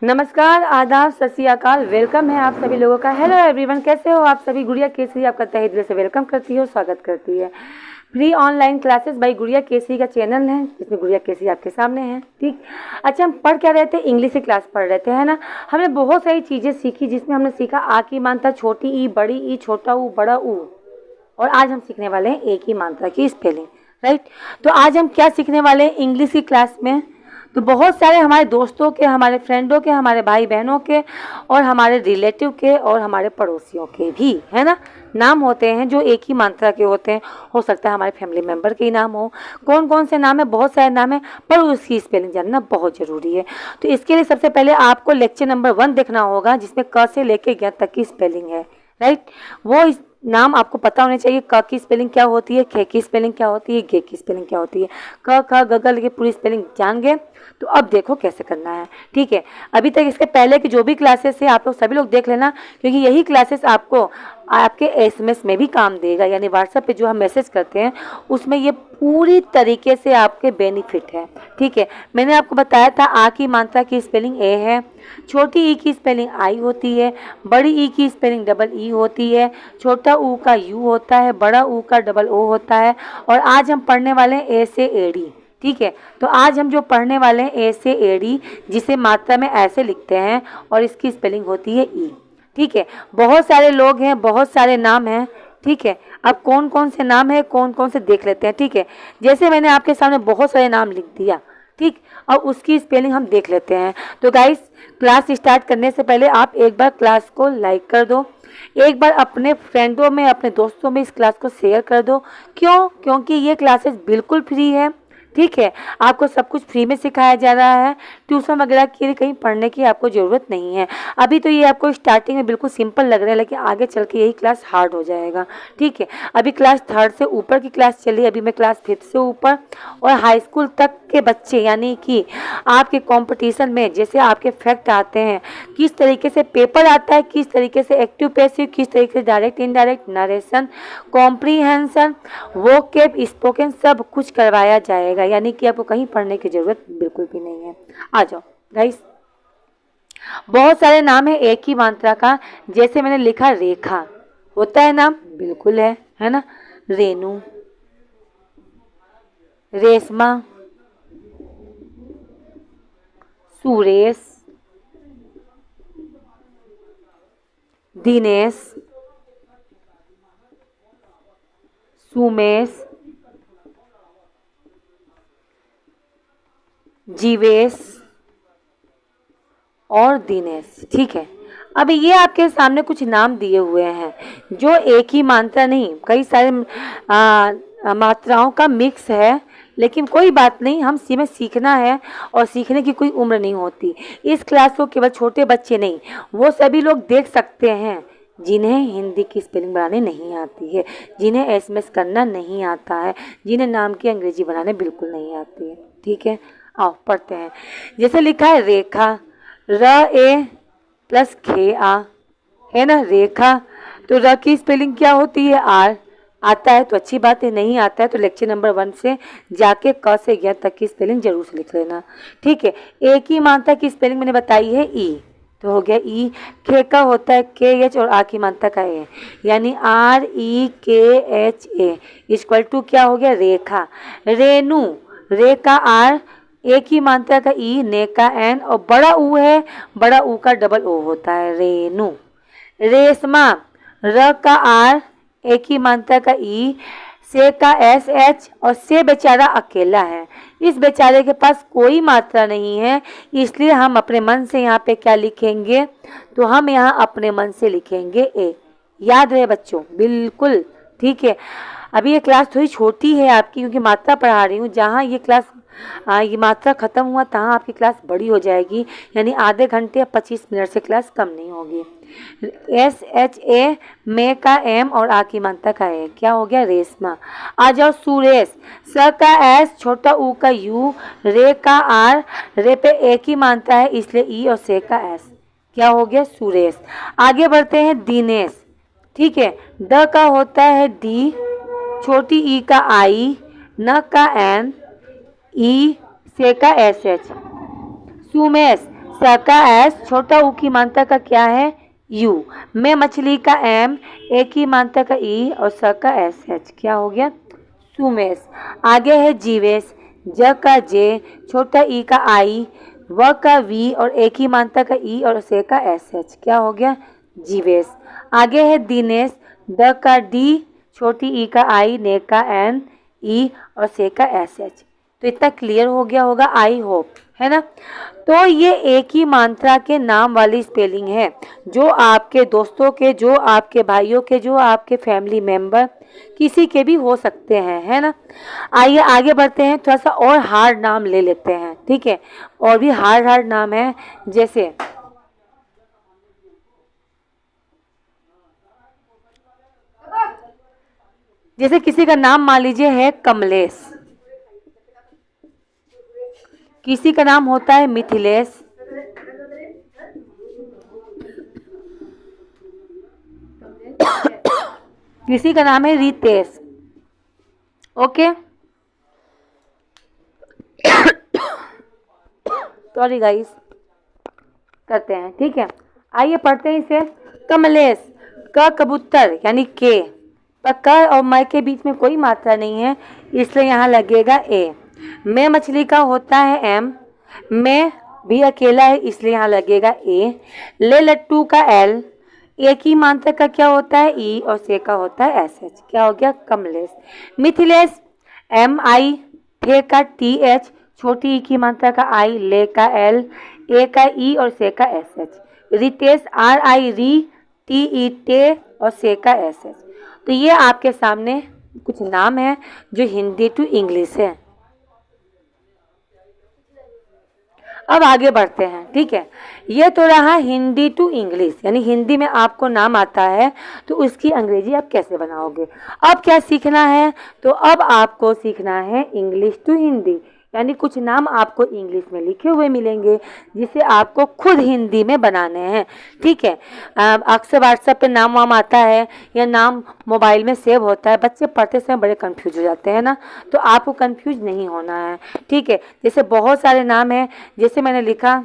नमस्कार, आदाब, सत श्री अकाल। वेलकम है आप सभी लोगों का। हेलो एवरीवन, कैसे हो आप सभी। गुड़िया केसरी आपका तहे दिल से वेलकम करती है, स्वागत करती है। फ्री ऑनलाइन क्लासेस बाई गुड़िया केसरी का चैनल है, जिसमें गुड़िया केसरी आपके सामने है। ठीक, अच्छा, हम पढ़ क्या रहे थे? इंग्लिश की क्लास पढ़ रहे थे, है ना। हमने बहुत सारी चीज़ें सीखी, जिसमें हमने सीखा आ की मात्रा, छोटी ई, बड़ी ई, छोटा ऊ, बड़ा ऊ। और आज हम सीखने वाले हैं एक ही मात्रा की स्पेलिंग, राइट। तो आज हम क्या सीखने वाले हैं इंग्लिश की क्लास में? तो बहुत सारे हमारे दोस्तों के, हमारे फ्रेंडों के, हमारे भाई बहनों के और हमारे रिलेटिव के और हमारे पड़ोसियों के भी, है ना, नाम होते हैं जो एक ही मात्रा के होते हैं। हो सकता है हमारे फैमिली मेम्बर के ही नाम हो। कौन कौन से नाम है? बहुत सारे नाम है, पर उसकी स्पेलिंग जानना बहुत ज़रूरी है। तो इसके लिए सबसे पहले आपको लेक्चर नंबर 1 देखना होगा, जिसमें क से लेके ज्ञ तक की स्पेलिंग है, राइट। वो नाम आपको पता होने चाहिए। क की स्पेलिंग क्या होती है, खे की स्पेलिंग क्या होती है, गे की स्पेलिंग क्या होती है। क ख ग घ की पूरी स्पेलिंग जान गए तो अब देखो कैसे करना है, ठीक है। अभी तक इसके पहले की जो भी क्लासेस है आप लोग सभी लोग देख लेना, क्योंकि यही क्लासेस आपको आपके एसएमएस में भी काम देगा, यानी व्हाट्सएप पे जो हम मैसेज करते हैं उसमें ये पूरी तरीके से आपके बेनिफिट है, ठीक है। मैंने आपको बताया था आ की मात्रा की स्पेलिंग ए है, छोटी ई की स्पेलिंग आई होती है, बड़ी ई की स्पेलिंग डबल ई होती है, छोटा ऊ का यू होता है, बड़ा ऊ का डबल ओ होता है। और आज हम पढ़ने वाले हैं ए से एडी, ठीक है। तो आज हम जो पढ़ने वाले हैं ए से एडी, जिसे मात्रा में ऐसे लिखते हैं और इसकी स्पेलिंग होती है ई, ठीक है। बहुत सारे लोग हैं, बहुत सारे नाम हैं, ठीक है। अब कौन कौन से नाम है, कौन कौन से देख लेते हैं, ठीक है। जैसे मैंने आपके सामने बहुत सारे नाम लिख दिया, ठीक, और उसकी स्पेलिंग हम देख लेते हैं। तो गाइस, क्लास स्टार्ट करने से पहले आप एक बार क्लास को लाइक कर दो, एक बार अपने फ्रेंडों में, अपने दोस्तों में इस क्लास को शेयर कर दो। क्यों? क्योंकि ये क्लासेस बिल्कुल फ्री है, ठीक है। आपको सब कुछ फ्री में सिखाया जा रहा है, ट्यूशन वगैरह के लिए कहीं पढ़ने की आपको ज़रूरत नहीं है। अभी तो ये आपको स्टार्टिंग में बिल्कुल सिंपल लग रहा है, लेकिन आगे चल के यही क्लास हार्ड हो जाएगा, ठीक है। अभी क्लास 3rd से ऊपर की क्लास चली, अभी मैं क्लास 5th से ऊपर और हाई स्कूल तक के बच्चे, यानी कि आपके कंपटीशन में जैसे आपके फैक्ट आते हैं, किस तरीके से पेपर आता है, किस तरीके से एक्टिव पैसिव, किस तरीके से direct indirect, narration, comprehension, vocab, spoken, सब कुछ करवाया जाएगा, यानी कि आपको कहीं पढ़ने की जरूरत बिल्कुल भी नहीं है। आ जाओ गाइस, बहुत सारे नाम है एक ही मात्रा का। जैसे मैंने लिखा रेखा, होता है नाम, बिल्कुल है ना। रेनू, रेशमा, सुरेश, दिनेश, सुमेश, जीवेश और दिनेश, ठीक है। अब ये आपके सामने कुछ नाम दिए हुए हैं जो एक ही मात्रा नहीं, कई सारे मात्राओं का मिक्स है, लेकिन कोई बात नहीं, हम में सीखना है और सीखने की कोई उम्र नहीं होती। इस क्लास को केवल छोटे बच्चे नहीं, वो सभी लोग देख सकते हैं जिन्हें हिंदी की स्पेलिंग बनाने नहीं आती है, जिन्हें एसएमएस करना नहीं आता है, जिन्हें नाम की अंग्रेजी बनाने बिल्कुल नहीं आती है, ठीक है। आओ पढ़ते हैं। जैसे लिखा है रेखा, र ए प्लस खे आ, है ना, रेखा। तो र की स्पेलिंग क्या होती है? आर। आता है तो अच्छी बात है, नहीं आता है तो लेक्चर नंबर 1 से जाके क से ज्ञ तक की स्पेलिंग जरूर से लिख लेना, ठीक है। एक ही मात्रा की स्पेलिंग मैंने बताई है ई, तो हो गया ई। खे का होता है के एच और आ की मात्रा का ए, यानी आर ई के एच ए इक्वल टू क्या हो गया? रेखा। रेनू, रे का आर, एक ही मात्रा का ई, ने का एन और बड़ा ऊ है, बड़ा ऊ का डबल ओ होता है, रेनू। रेशमा, र का आर, एक ही मात्रा का ई, से का एस एच और से बेचारा अकेला है, इस बेचारे के पास कोई मात्रा नहीं है, इसलिए हम अपने मन से यहाँ पे क्या लिखेंगे? तो हम यहाँ अपने मन से लिखेंगे ए। याद रहे बच्चों, बिल्कुल, ठीक है। अभी ये क्लास थोड़ी छोटी है आपकी, क्योंकि मात्रा पढ़ा रही हूँ। जहाँ ये क्लास ये मात्रा खत्म हुआ तहाँ आपकी क्लास बड़ी हो जाएगी, यानी आधे घंटे या 25 मिनट से क्लास कम नहीं होगी। एस एच ए, में का एम और आ की मात्रा का ए, क्या हो गया? रेशमा। आ जाओ सुरेश, स का एस, छोटा ऊ का यू, रे का आर, रे पे एक ही मात्रा है इसलिए ई और से का एस, क्या हो गया? सुरेश। आगे बढ़ते हैं दिनेश, ठीक है। द का होता है डी, छोटी ई का आई, न का एन, ई, से का एस एच। सुमेश, स का एस, छोटा ऊ की मात्रा का क्या है यू, मैं मछली का एम, ए की मात्रा का ई और स का एस एच, क्या हो गया सुमेश। आगे है जीवेश, ज का जे, छोटा ई का आई, व का वी और ए की मात्रा का ई और से का एस एच, क्या हो गया जीवेश। आगे है दिनेश, द का डी, छोटी ई का आई, ने का एन, ई और से का एस एच। तो इतना क्लियर हो गया होगा आई होप, है ना। तो ये एक ही मात्रा के नाम वाली स्पेलिंग है, जो आपके दोस्तों के, जो आपके भाइयों के, जो आपके फैमिली मेंबर किसी के भी हो सकते हैं, है ना। आइए आगे बढ़ते हैं, थोड़ा सा और हार्ड नाम ले लेते हैं, ठीक है। और भी हार्ड नाम है, जैसे किसी का नाम मान लीजिए है कमलेश, किसी का नाम होता है मिथिलेश, किसी का नाम है रितेश। ओके, सॉरी गाइस, करते हैं, ठीक है। आइए पढ़ते हैं इसे। कमलेश, क कबूतर यानी के, पर क और मैं के बीच में कोई मात्रा नहीं है, इसलिए यहाँ लगेगा ए। मैं मछली का होता है एम, मैं भी अकेला है इसलिए यहाँ लगेगा ए। ले लट्टू का एल, ए की मात्रा का क्या होता है ई और से का होता है एस एच, क्या हो गया कमलेश। मिथिलेश, एम आई, थे का टी एच, छोटी ई की मात्रा का आई, ले का एल, ए का ई और से का S H. Ritesh, R I री, टी ई टे और से का एस एच। तो ये आपके सामने कुछ नाम है जो हिंदी टू इंग्लिश है। अब आगे बढ़ते हैं, ठीक है। ये तो रहा हिंदी टू इंग्लिश, यानी हिंदी में आपको नाम आता है तो उसकी अंग्रेजी आप कैसे बनाओगे। अब क्या सीखना है, तो अब आपको सीखना है इंग्लिश टू हिंदी, यानी कुछ नाम आपको इंग्लिश में लिखे हुए मिलेंगे जिसे आपको खुद हिंदी में बनाने हैं, ठीक है। अक्सर व्हाट्सएप पे नाम वाम आता है या नाम मोबाइल में सेव होता है, बच्चे पढ़ते समय बड़े कंफ्यूज हो जाते हैं ना, तो आपको कंफ्यूज नहीं होना है, ठीक है। जैसे बहुत सारे नाम हैं, जैसे मैंने लिखा,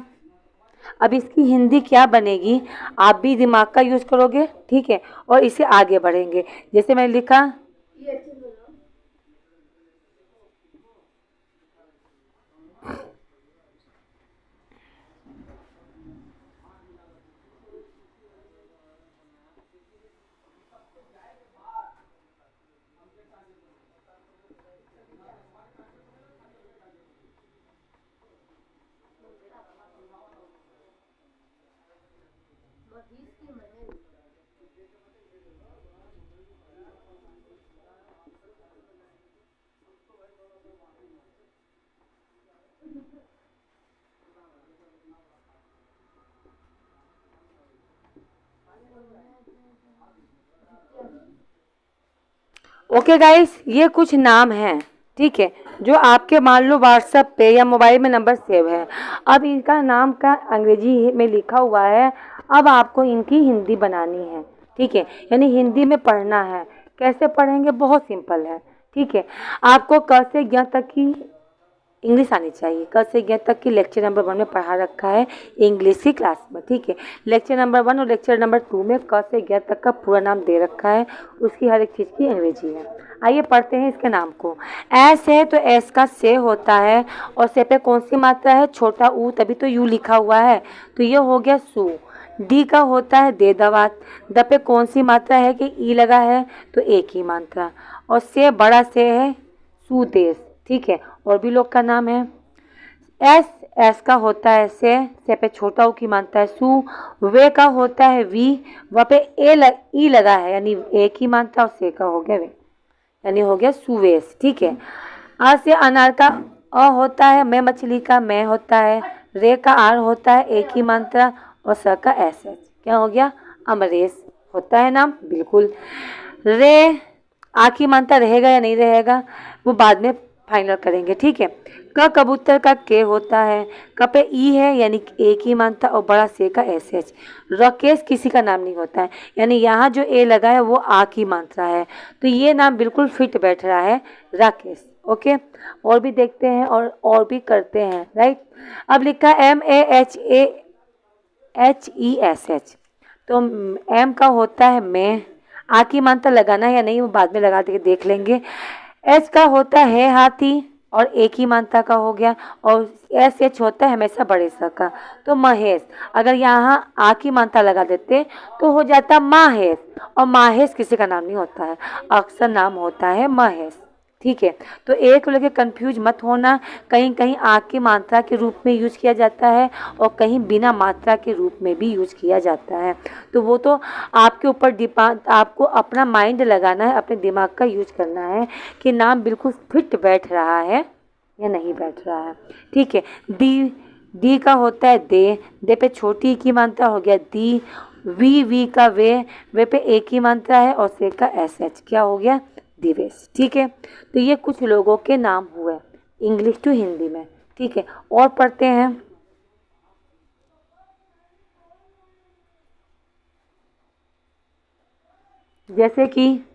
अब इसकी हिंदी क्या बनेगी आप भी दिमाग का यूज़ करोगे, ठीक है, और इसे आगे बढ़ेंगे। जैसे मैंने लिखा ओके गाइस, ये कुछ नाम हैं, ठीक है, जो आपके मान लो व्हाट्सएप पे या मोबाइल में नंबर सेव है। अब इनका नाम का अंग्रेजी में लिखा हुआ है, अब आपको इनकी हिंदी बनानी है, ठीक है, यानी हिंदी में पढ़ना है। कैसे पढ़ेंगे, बहुत सिंपल है, ठीक है। आपको क से ज्ञ तक की इंग्लिश आनी चाहिए। क से ज्ञ तक की लेक्चर नंबर 1 में पढ़ा रखा है इंग्लिश की क्लास में, ठीक है। लेक्चर नंबर 1 और लेक्चर नंबर 2 में क से ज्ञ तक का पूरा नाम दे रखा है, उसकी हर एक चीज़ की अंग्रेजी है। आइए पढ़ते हैं इसके नाम को। एस है तो एस का से होता है, और से पे कौन सी मात्रा है, छोटा ऊ, तभी तो यू लिखा हुआ है, तो ये हो गया सू। डी का होता है दे दवात, द पे कौन सी मात्रा है कि ई लगा है, तो एक ही मात्रा, और से बड़ा से है सुदेश, ठीक है। और भी लोग का नाम है। एस का होता है से पे छोटा ऊ की मात्रा है सु। वे का होता है वी, व पे ई लगा है, यानी एक ही मात्रा, और से का हो गया वे, यानी हो गया सुवेश, ठीक है। आ से अनार का अ होता है, मैं मछली का मैं होता है, रे का आर होता है एक ही मात्रा, और स का एस एच, क्या हो गया अमरेश होता है नाम, बिल्कुल। रे आ की मात्रा रहेगा या नहीं रहेगा वो बाद में फाइनल करेंगे, ठीक है। क कबूतर का के होता है, क पे ई है यानी एक ही मात्रा, और बड़ा से का एस एच। राकेश किसी का नाम नहीं होता है, यानी यहाँ जो ए लगा है वो आ की मात्रा है, तो ये नाम बिल्कुल फिट बैठ रहा है राकेश, ओके, और भी देखते हैं और भी करते हैं, राइट। अब लिखा MAHAHESH, तो एम का होता है मैं, आ की मात्रा लगाना है या नहीं वो बाद में लगा के देख लेंगे। एच का होता है हाथी और एक ही मात्रा का हो गया, और एस एच होता है हमेशा बड़े सा का, तो महेश। अगर यहाँ आ की मात्रा लगा देते तो हो जाता माहेश, और माहेश किसी का नाम नहीं होता है, अक्सर नाम होता है महेश, ठीक है। तो एक लोग कंफ्यूज मत होना, कहीं कहीं आ की मात्रा के रूप में यूज किया जाता है और कहीं बिना मात्रा के रूप में भी यूज किया जाता है, तो वो तो आपके ऊपर डिपेंड, आपको अपना माइंड लगाना है, अपने दिमाग का यूज करना है कि नाम बिल्कुल फिट बैठ रहा है या नहीं बैठ रहा है, ठीक है। दी का होता है दे पे छोटी की मात्रा हो गया दी, वी का वे पे एक ही मात्रा है, और से का एस क्या हो गया दिवेश, ठीक है। तो ये कुछ लोगों के नाम हुए इंग्लिश टू हिंदी में, ठीक है। और पढ़ते हैं, जैसे कि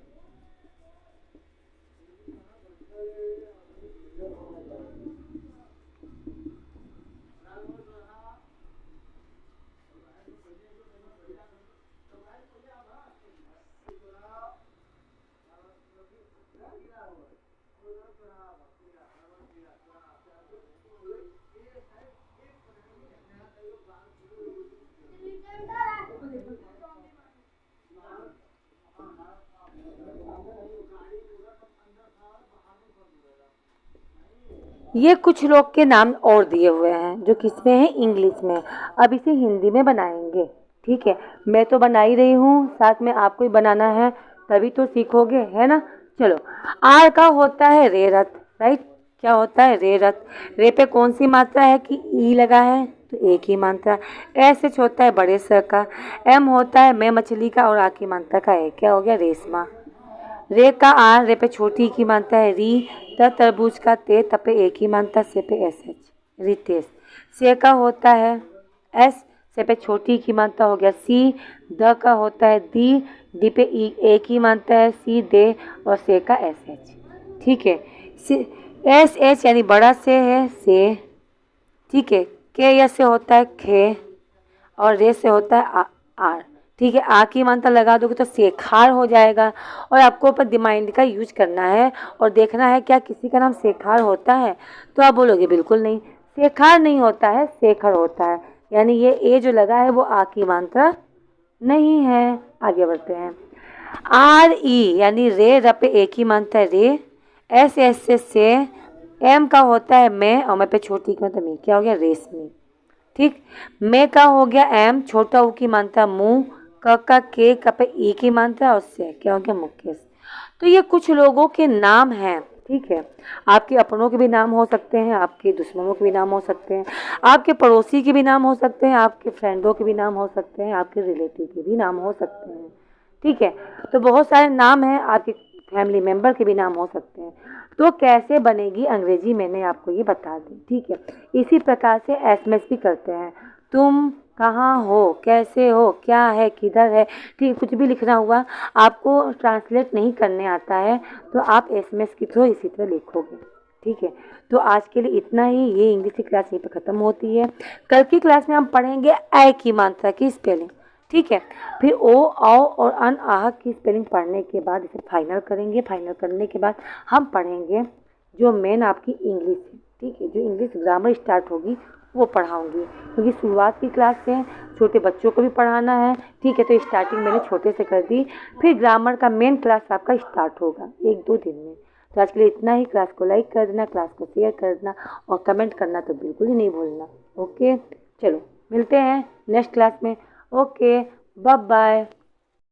ये कुछ लोग के नाम और दिए हुए हैं जो किसमें है, इंग्लिश में। अब इसे हिंदी में बनाएंगे, ठीक है। मैं तो बना ही रही हूँ, साथ में आपको ही बनाना है, तभी तो सीखोगे, है ना। चलो, आर का होता है रेरत, राइट। क्या होता है रेरत, रे पे कौन सी मात्रा है कि ई लगा है तो एक ही मात्रा। एस एच होता है बड़े स का, एम होता है मैं मछली का, और आ की मात्रा का है, क्या हो गया रेशमा। रे का आर, रे पे छोटी की मात्रा है री, त तरबूज का ते, तपे एक ही मात्रा, से पे एस एच रितेश। से का होता है एस, से पे छोटी की मात्रा हो गया सी, द का होता है डी पे ई एक ही मात्रा है सी दे, और से का एस एच, ठीक है। एस एच यानी बड़ा से है से, ठीक है। के या से होता है खे, और रे से होता है आर, ठीक है। आ की मात्रा लगा दोगे तो शेखार हो जाएगा, और आपको ऊपर दिमाग का यूज करना है और देखना है क्या किसी का नाम शेखार होता है, तो आप बोलोगे बिल्कुल नहीं, शेखार नहीं होता है, शेखर होता है, यानी ये ए जो लगा है वो आ की मात्रा नहीं है। आगे बढ़ते हैं, आर ई यानी रे, रपे एक ही मात्रा है रे, एस एस से, एम का होता है मैं, और मैं पे छोटी की मात्रा में, क्या हो गया रेशमी, ठीक। मैं का हो गया एम, छोटा ऊ की मात्रा मुंह, क का के, क पे ई की मात्रा, उससे क्या हो गया मुकेश। तो ये कुछ लोगों के नाम हैं, ठीक है। आपके अपनों के भी नाम हो सकते हैं, आपके दुश्मनों के भी नाम हो सकते हैं, आपके पड़ोसी के भी नाम हो सकते हैं, आपके फ्रेंडों के भी नाम हो सकते हैं, आपके रिलेटिव के भी नाम हो सकते हैं, ठीक है। तो बहुत सारे नाम हैं, आपके फैमिली मेंबर के भी नाम हो सकते हैं। तो कैसे बनेगी अंग्रेजी मैंने आपको ये बता दी, ठीक है। इसी प्रकार से एसएमएस भी करते हैं, तुम कहाँ हो, कैसे हो, क्या है, किधर है, ठीक। कुछ भी लिखना हुआ आपको ट्रांसलेट नहीं करने आता है तो आप एसएमएस के थ्रू इसी तरह लिखोगे, ठीक है। तो आज के लिए इतना ही, ये इंग्लिश की क्लास यहीं पर ख़त्म होती है। कल की क्लास में हम पढ़ेंगे ऐ की मात्रा की स्पेलिंग, ठीक है। फिर ओ औ और अन आह की स्पेलिंग पढ़ने के बाद इसे फाइनल करेंगे। फाइनल करने के बाद हम पढ़ेंगे जो मेन आपकी इंग्लिश है, ठीक है। जो इंग्लिश ग्रामर स्टार्ट होगी वो पढ़ाऊंगी, क्योंकि शुरुआत की क्लास से छोटे बच्चों को भी पढ़ाना है, ठीक है। तो स्टार्टिंग मैंने छोटे से कर दी, फिर ग्रामर का मेन क्लास आपका स्टार्ट होगा 1-2 दिन में। तो आज के लिए इतना ही। क्लास को लाइक कर देना, क्लास को शेयर कर देना, और कमेंट करना तो बिल्कुल ही नहीं भूलना, ओके। चलो मिलते हैं नेक्स्ट क्लास में, ओके, बाय बाय।